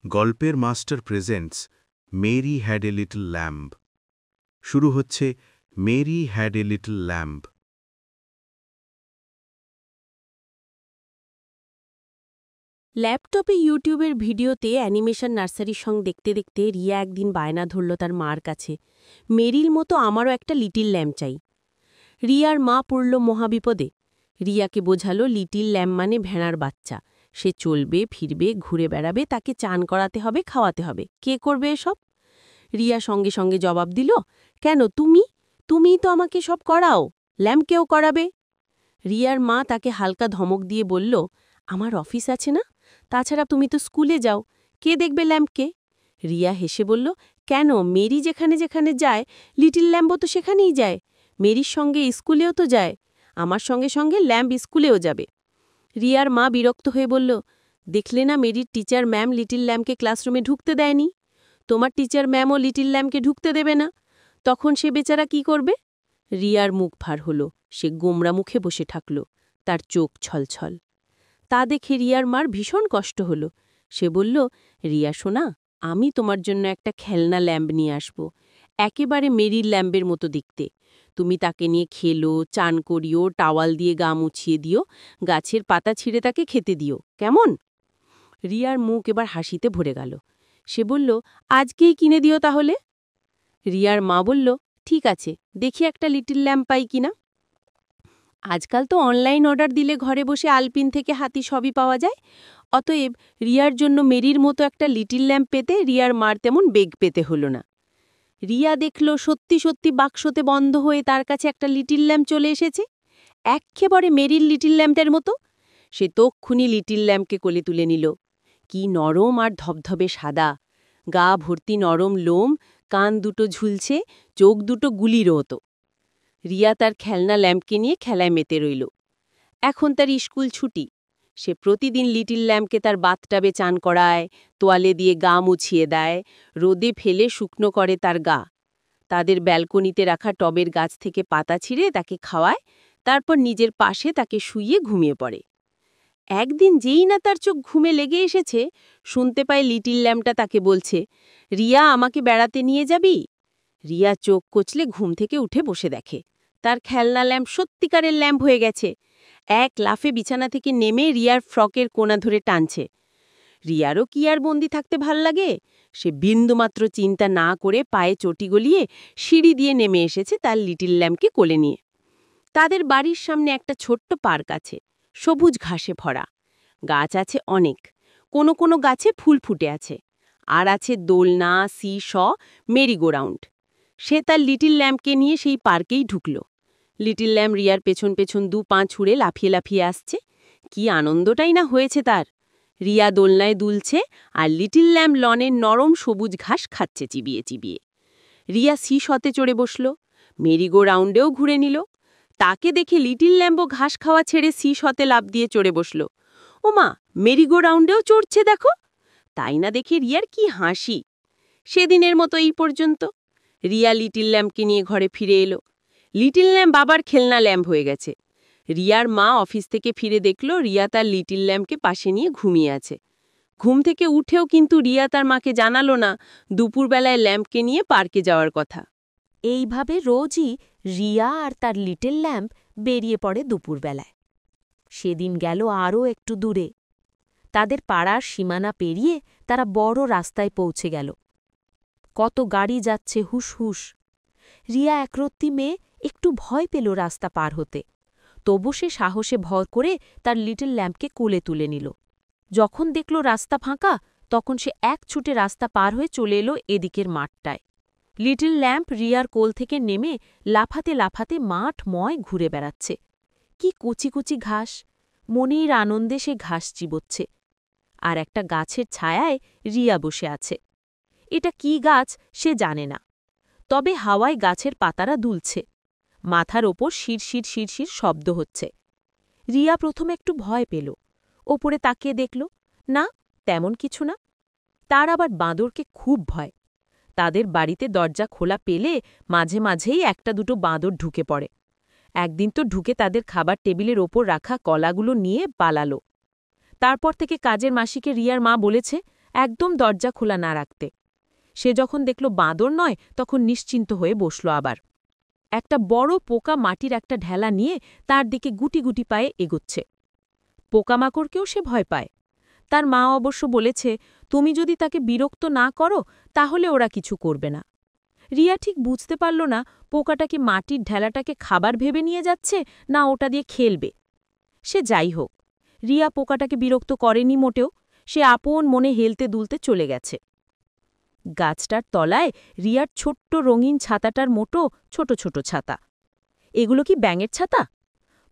গল্পের master presents Mary had a little lamb. শুরু হচ্ছে Mary had a little lamb. ল্যাপটপে ইউটিউবের ভিডিওতে অ্যানিমেশন নার্সারি সং দেখতে দেখতে রিয়া একদিন বায়না ধরল তার মার কাছে, মেরির মতো আমারও একটা লিটিল ল্যাম্প চাই। রিয়ার মা পড়ল মহাবিপদে। রিয়াকে বোঝালো লিটিল ল্যাম্প মানে ভেড়ার বাচ্চা, সে চলবে ফিরবে ঘুরে বেড়াবে, তাকে চান করাতে হবে খাওয়াতে হবে, কে করবে এসব? রিয়া সঙ্গে সঙ্গে জবাব দিল, কেন তুমিই তো আমাকে সব করাও, ল্যাম্পকেও করাবে। রিয়ার মা তাকে হালকা ধমক দিয়ে বলল, আমার অফিস আছে না, তাছাড়া তুমি তো স্কুলে যাও, কে দেখবে ল্যাম্পকে? রিয়া হেসে বলল, কেন, মেরি যেখানে যেখানে যায় লিটিল ল্যাম্পও তো সেখানেই যায়, মেরির সঙ্গে স্কুলেও তো যায়, আমার সঙ্গে সঙ্গে ল্যাম্প স্কুলেও যাবে। রিয়ার মা বিরক্ত হয়ে বলল, দেখলে না মেরির টিচার ম্যাম লিটিল ল্যাম্পকে ক্লাসরুমে ঢুকতে দেয়নি, তোমার টিচার ম্যামও লিটিল ল্যাম্পকে ঢুকতে দেবে না, তখন সে বেচারা কি করবে? রিয়ার মুখ ভার হল, সে গোমরা মুখে বসে থাকল, তার চোখ ছলছল। তা দেখে রিয়ার মার ভীষণ কষ্ট হল। সে বলল, রিয়া সোনা, আমি তোমার জন্য একটা খেলনা ল্যাম্প নিয়ে আসব, একেবারে মেরির ল্যাম্পের মতো দেখতে। তুমি তাকে নিয়ে খেলো, চান করিও, টাওয়াল দিয়ে গা মুছিয়ে দিও, গাছের পাতা ছিঁড়ে তাকে খেতে দিও, কেমন? রিয়ার মুখ এবার হাসিতে ভরে গেল। সে বলল, আজকেই কিনে দিও তাহলে। রিয়ার মা বলল, ঠিক আছে, দেখি একটা লিটিল ল্যাম্প পাই কিনা। আজকাল তো অনলাইন অর্ডার দিলে ঘরে বসে আলপিন থেকে হাতি সবই পাওয়া যায়, অতএব রিয়ার জন্য মেরির মতো একটা লিটিল ল্যাম্প পেতে রিয়ার মার তেমন বেগ পেতে হল না। রিয়া দেখল সত্যি সত্যি বাক্সতে বন্ধ হয়ে তার কাছে একটা লিটিল ল্যাম্প চলে এসেছে, এক্কেবারে মেরির লিটিল ল্যাম্পের মতো। সে তক্ষুনি লিটিল ল্যাম্পকে কোলে তুলে নিল। কি নরম আর ধবধবে সাদা, গা ভর্তি নরম লোম, কান দুটো ঝুলছে, চোখ দুটো গুলির মতো। রিয়া তার খেলনা ল্যাম্পকে নিয়ে খেলায় মেতে রইল। এখন তার স্কুল ছুটি। সে প্রতিদিন লিটিল ল্যাম্পকে তার বাথটাবে চান করায়, তোয়ালে দিয়ে গা মুছিয়ে দেয়, রোদে ফেলে শুকনো করে তার গা। তাদের ব্যালকনিতে রাখা টবের গাছ থেকে পাতা ছিঁড়ে তাকে খাওয়ায়, তারপর নিজের পাশে তাকে শুইয়ে ঘুমিয়ে পড়ে। একদিন যেই না তার চোখ ঘুমে লেগে এসেছে, শুনতে পায় লিটিল ল্যাম্পটা তাকে বলছে, রিয়া, আমাকে বেড়াতে নিয়ে যাবি? রিয়া চোখ কচলে ঘুম থেকে উঠে বসে দেখে তার খেলনা ল্যাম্প সত্যিকারের ল্যাম্প হয়ে গেছে। এক লাফে বিছানা থেকে নেমে রিয়ার ফ্রকের কোণা ধরে টানছে। রিয়ারও কি আর বন্দি থাকতে ভাল লাগে? সে বিন্দুমাত্র চিন্তা না করে পায়ে চটি গলিয়ে সিঁড়ি দিয়ে নেমে এসেছে তার লিটিল ল্যাম্পকে কোলে নিয়ে। তাদের বাড়ির সামনে একটা ছোট্ট পার্ক আছে, সবুজ ঘাসে ভরা। গাছ আছে অনেক, কোনো কোনো গাছে ফুল ফুটে আছে, আর আছে দোলনা, সি-শ, মেরিগোরাউন্ড। সে তার লিটিল ল্যাম্পকে নিয়ে সেই পার্কেই ঢুকল। লিটিল ল্যাম্প রিয়ার পেছন পেছন 2 পা ছুঁড়ে লাফিয়ে লাফিয়ে আসছে। কি আনন্দটাই না হয়েছে তার! রিয়া দোলনায় দুলছে, আর লিটিল ল্যাম্প লনের নরম সবুজ ঘাস খাচ্ছে চিবিয়ে চিবিয়ে। রিয়া সি-শতে চড়ে বসল, মেরিগো-রাউন্ডেও ঘুরে নিল। তাকে দেখে লিটিল ল্যাম্পও ঘাস খাওয়া ছেড়ে সি-শতে লাফ দিয়ে চড়ে বসল। ওমা, মেরিগো-রাউন্ডেও চড়ছে দেখো! তাই না দেখে রিয়ার কি হাসি! সেদিনের মতো এই পর্যন্ত। রিয়া লিটিল ল্যাম্পকে নিয়ে ঘরে ফিরে এলো। লিটিল ল্যাম্প আবার খেলনা ল্যাম্প হয়ে গেছে। রিয়ার মা অফিস থেকে ফিরে দেখল রিয়া তার লিটিল ল্যাম্পকে পাশে নিয়ে ঘুমিয়ে আছে। ঘুম থেকে উঠেও কিন্তু রিয়া তার মাকে জানালো না দুপুরবেলায় ল্যাম্পকে নিয়ে পার্কে যাওয়ার কথা। এইভাবে রোজই রিয়া আর তার লিটল ল্যাম্প বেরিয়ে পড়ে দুপুরবেলায়। সেদিন গেল আরও একটু দূরে। তাদের পাড়ার সীমানা পেরিয়ে তারা বড় রাস্তায় পৌঁছে গেল। কত গাড়ি যাচ্ছে হুস হুস। রিয়া একরত্তি মেয়ে, একটু ভয় পেল রাস্তা পার হতে। তবু সে সাহসে ভর করে তার লিটল ল্যাম্পকে কোলে তুলে নিল। যখন দেখল রাস্তা ফাঁকা, তখন সে এক ছুটে রাস্তা পার হয়ে চলে এলো এদিকের মাঠটায়। লিটল ল্যাম্প রিয়ার কোল থেকে নেমে লাফাতে লাফাতে মাঠময় ঘুরে বেড়াচ্ছে। কি কুচি কুচি ঘাস! মনের আনন্দে সে ঘাস চিবোচ্ছে। আর একটা গাছের ছায়ায় রিয়া বসে আছে। এটা কি গাছ সে জানে না, তবে হাওয়ায় গাছের পাতারা দুলছে। মাথার ওপর শিরশির শিরশির শব্দ হচ্ছে। রিয়া প্রথমে একটু ভয় পেল। ওপরে তাকিয়ে দেখল, না, তেমন কিছু না। তার আবার বাঁদরকে খুব ভয়। তাদের বাড়িতে দরজা খোলা পেলে মাঝে মাঝেই একটা দুটো বাঁদর ঢুকে পড়ে। একদিন তো ঢুকে তাদের খাবার টেবিলের ওপর রাখা কলাগুলো নিয়ে পালালো। তারপর থেকে কাজের মাসিকে রিয়ার মা বলেছে, একদম দরজা খোলা না রাখতে। সে যখন দেখল বাঁদর নয়, তখন নিশ্চিন্ত হয়ে বসল আবার। একটা বড় পোকা মাটির একটা ঢেলা নিয়ে তার দিকে গুটি গুটি পায়ে এগোচ্ছে। পোকামাকড়কেও সে ভয় পায়। তার মা অবশ্য বলেছে, তুমি যদি তাকে বিরক্ত না করো তাহলে ওরা কিছু করবে না। রিয়া ঠিক বুঝতে পারল না পোকাটা কি মাটির ঢেলাটাকে খাবার ভেবে নিয়ে যাচ্ছে না ওটা দিয়ে খেলবে। সে যাই হোক, রিয়া পোকাটাকে বিরক্ত করেনি মোটেও। সে আপন মনে হেলতে দুলতে চলে গেছে। গাছটার তলায় রিয়ার ছোট্ট রঙিন ছাতাটার মতো ছোট ছোট ছাতা। এগুলো কি ব্যাঙের ছাতা?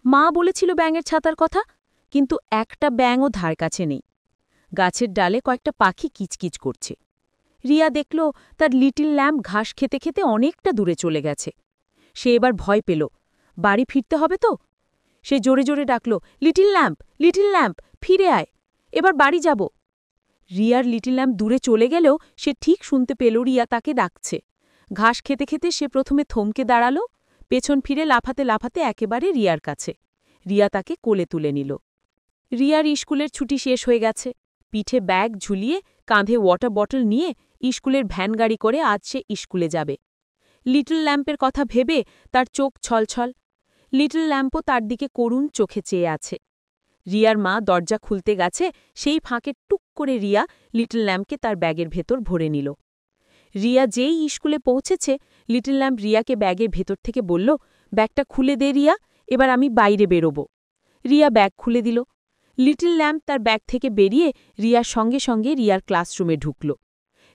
মা বলেছিল ব্যাঙের ছাতার কথা, কিন্তু একটা ব্যাঙও ধার কাছে নেই। গাছের ডালে কয়েকটা পাখি কিচকিচ করছে। রিয়া দেখল তার লিটল ল্যাম্প ঘাস খেতে খেতে অনেকটা দূরে চলে গেছে। সে এবার ভয় পেল, বাড়ি ফিরতে হবে তো। সে জোরে জোরে ডাকল, লিটল ল্যাম্প, ফিরে আয়, এবার বাড়ি যাব। রিয়ার লিটল ল্যাম্প দূরে চলে গেলেও সে ঠিক শুনতে পেল রিয়া তাকে ডাকছে। ঘাস খেতে খেতে সে প্রথমে থমকে দাঁড়াল, পেছন ফিরে লাফাতে লাফাতে একেবারে রিয়ার কাছে। রিয়া তাকে কোলে তুলে নিল। রিয়ার স্কুলের ছুটি শেষ হয়ে গেছে। পিঠে ব্যাগ ঝুলিয়ে, কাঁধে ওয়াটার বটল নিয়ে স্কুলের ভ্যান গাড়ি করে আজ সে স্কুলে যাবে। লিটল ল্যাম্পের কথা ভেবে তার চোখ ছলছল। লিটল ল্যাম্পও তার দিকে করুণ চোখে চেয়ে আছে। রিয়ার মা দরজা খুলতে গেছে, সেই ফাঁকে টুক করে রিয়া লিটল ল্যাম্পকে তার ব্যাগের ভেতর ভরে নিল। রিয়া যেই স্কুলে পৌঁছেছে, লিটল ল্যাম্প রিয়াকে ব্যাগের ভেতর থেকে বলল, ব্যাগটা খুলে দে রিয়া, এবার আমি বাইরে বেরোব। রিয়া ব্যাগ খুলে দিল। লিটল ল্যাম্প তার ব্যাগ থেকে বেরিয়ে রিয়ার সঙ্গে সঙ্গে রিয়ার ক্লাসরুমে ঢুকল।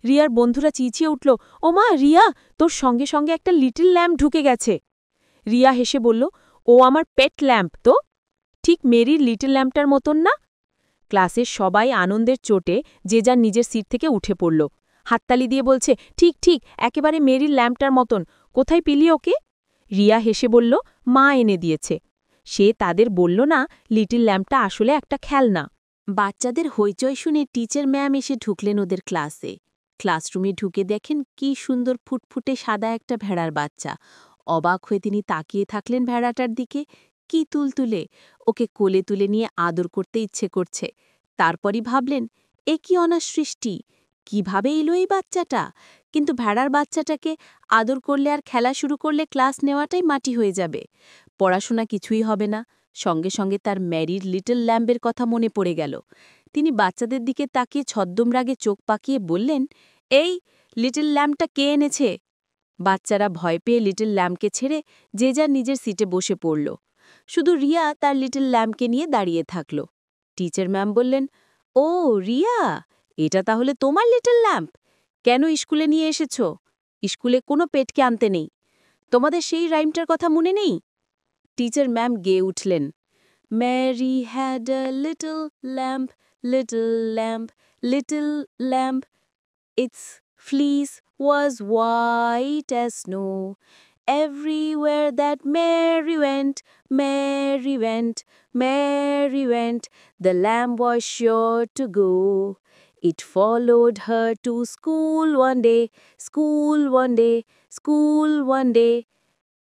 রিয়ার বন্ধুরা চিঁচিয়ে উঠল, ও মা রিয়া, তোর সঙ্গে সঙ্গে একটা লিটল ল্যাম্প ঢুকে গেছে। রিয়া হেসে বলল, ও আমার পেট ল্যাম্প তো, ঠিক মেরির লিটল ল্যাম্পটার মতন না। ক্লাসের সবাই আনন্দের চোটে যে যার নিজের সিট থেকে উঠে পড়ল। হাততালি দিয়ে বলছে, ঠিক ঠিক, একেবারে মেরির ল্যাম্পটার মতন, কোথায় পেলি ওকে? রিয়া হেসে বলল, মা এনে দিয়েছে। সে তাদের বলল না লিটল ল্যাম্পটা আসলে একটা খেলনা। বাচ্চাদের হইচই শুনে টিচার ম্যাম এসে ঢুকলেন ওদের ক্লাসে। ক্লাসরুমে ঢুকে দেখেন কি সুন্দর ফুটফুটে সাদা একটা ভেড়ার বাচ্চা। অবাক হয়ে তিনি তাকিয়ে থাকলেন ভেড়াটার দিকে। কি তুলতুলে, ওকে কোলে তুলে নিয়ে আদর করতে ইচ্ছে করছে। তারপরই ভাবলেন, এ কি অনাসৃষ্টি, কিভাবে এলো এই বাচ্চাটা? কিন্তু ভেড়ার বাচ্চাটাকে আদর করলে আর খেলা শুরু করলে ক্লাস নেওয়াটাই মাটি হয়ে যাবে, পড়াশোনা কিছুই হবে না। সঙ্গে সঙ্গে তার ম্যারির লিটল ল্যাম্পের কথা মনে পড়ে গেল। তিনি বাচ্চাদের দিকে তাকিয়ে ছদ্মম রাগে চোখ পাকিয়ে বললেন, এই লিটল ল্যাম্পটা কে এনেছে? বাচ্চারা ভয় পেয়ে লিটল ল্যাম্পকে ছেড়ে যে যার নিজের সিটে বসে পড়ল। শুধু রিয়া তার লিটল ল্যাম্পকে নিয়ে দাঁড়িয়ে থাকল। টিচার ম্যাম বললেন, ও রিয়া, এটা তাহলে তোমার লিটল ল্যাম্প? কেন স্কুলে নিয়ে এসেছ? স্কুলে কোনো পেটকে আনতে নেই। তোমাদের সেই রাইমটার কথা মনে নেই? টিচার ম্যাম গেয়ে উঠলেন, Mary had a little lamp, little lamp. Its fleece was white as snow. Everywhere that Mary went, the lamb was sure to go. It followed her to school one day,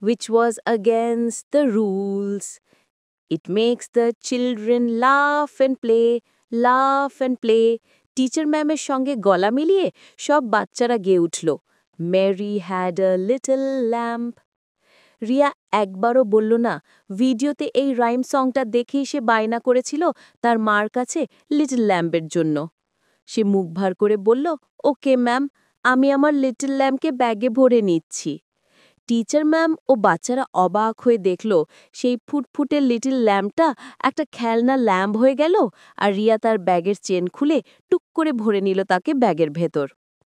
which was against the rules. It makes the children laugh and play. Teacher ম্যামের সঙ্গে গলা মিলিয়ে সব বাচ্চারা গেয়ে উঠল, Mary had a little lamp. Riya একবারও বলল না ভিডিওতে এই রাইম সংটা দেখেই সে বায়না করেছিল তার মার কাছে লিটল ল্যাম্পের জন্য। সে মুখ ভার করে বলল, ওকে ম্যাম, আমি আমার লিটল ল্যাম্পকে ব্যাগে ভরে নিচ্ছি। টিচার ম্যাম ও বাচ্চারা অবাক হয়ে দেখল সেই ফুটফুটে লিটল ল্যাম্পটা একটা খেলনা ল্যাম্প হয়ে গেল, আর রিয়া তার ব্যাগের চেন খুলে টুক করে ভরে নিল তাকে ব্যাগের ভেতর।